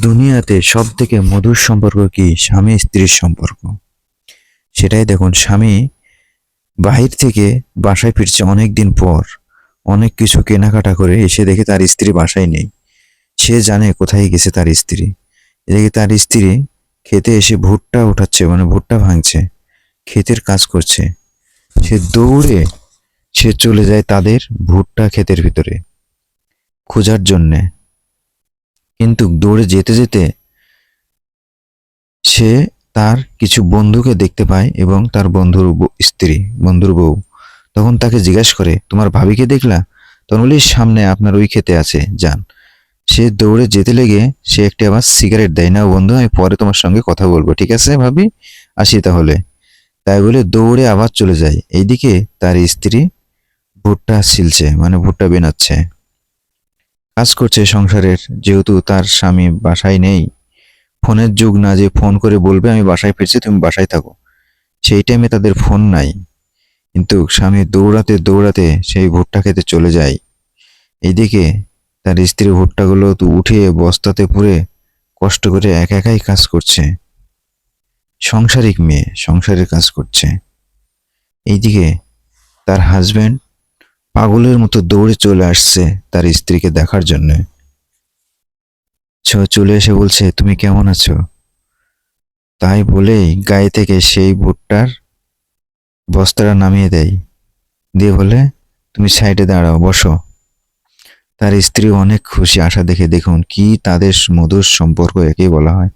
দুনিয়াতে সব থেকে মধুর সম্পর্ক কি? স্বামী স্ত্রীর সম্পর্ক। সেটাই দেখুন, স্বামী বাহির থেকে বাসায় ফিরছে অনেক দিন পর, অনেক কিছু কেনাকাটা করে এসে দেখে তার স্ত্রী বাসায় নেই। সে জানে কোথায় গেছে তার স্ত্রী। এদিকে তার স্ত্রী খেতে এসে ভুট্টা উঠাচ্ছে, মানে ভুট্টা ভাঙছে, ক্ষেতের কাজ করছে। সে দৌড়ে চলে যায় তাদের ভুট্টা ক্ষেতের ভিতরে খোঁজার জন্যে। কিন্তু দৌড়ে যেতে যেতে সে তার কিছু বন্ধুকে দেখতে পায় এবং তার স্ত্রী, বন্ধুর বউ। তখন তাকে জিজ্ঞাসা করে, তোমার ভাবিকে দেখলা? তখন বলি, সামনে আপনার ওই খেতে আছে, যান। সে দৌড়ে যেতে লেগে সে একটি আবার সিগারেট দেয়। না বন্ধু, আমি পরে তোমার সঙ্গে কথা বলবো, ঠিক আছে ভাবি, আসি তাহলে। তাই বলে দৌড়ে আবার চলে যায়। এইদিকে তার স্ত্রী ভুট্টা ছিলছে, মানে ভুট্টা বেনাচ্ছে, কাজ করছে সংসারের। যেহেতু তার স্বামী বাসায় নেই, ফোনের যুগ না যে ফোন করে বলবে আমি বাসায় ফিরছি, তুমি বাসায় থাকো। সেই টাইমে তাদের ফোন নাই। কিন্তু স্বামী দৌড়াতে দৌড়াতে সেই ভুট্টা খেতে চলে যায়। এইদিকে তার স্ত্রী ভুট্টাগুলো তো উঠিয়ে বস্তাতে পুরে কষ্ট করে একা একাই কাজ করছে। সংসারিক মেয়ে, সংসারের কাজ করছে। এইদিকে তার হাজবেন্ড পাগলের মতো দৌড়ে চলে আসছে তার স্ত্রীকে দেখার জন্য। চলে এসে বলছে, তুমি কেমন আছো? তাই বলেই গায়ে থেকে সেই ভুট্টার বস্তাটা নামিয়ে দেয়, দিয়ে বলে, তুমি সাইডে দাঁড়াও, বসো। তার স্ত্রী অনেক খুশি। আশা দেখে দেখুন কি তাদের মধুর সম্পর্ক, একে বলা হয়।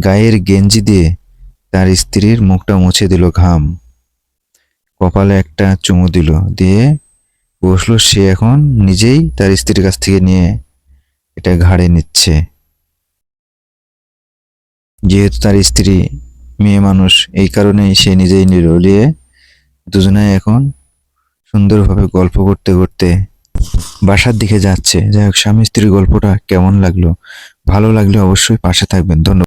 গায়ের গেঞ্জি দিয়ে তার স্ত্রীর মুখটা মুছে দিল ঘাম, কপালে একটা চুমু দিল, দিয়ে বসলো। সে এখন নিজেই তার স্ত্রীর কাছ থেকে নিয়ে এটা ঘাড়ে নিচ্ছে। যেহেতু তার স্ত্রী মেয়ে মানুষ, এই কারণেই সে নিজেই নিল। নিয়ে দুজনে এখন সুন্দরভাবে গল্প করতে করতে বাসার দিকে যাচ্ছে। যাই হোক, স্বামী স্ত্রীর গল্পটা কেমন লাগলো? ভালো লাগলে অবশ্যই পাশে থাকবেন। ধন্যবাদ।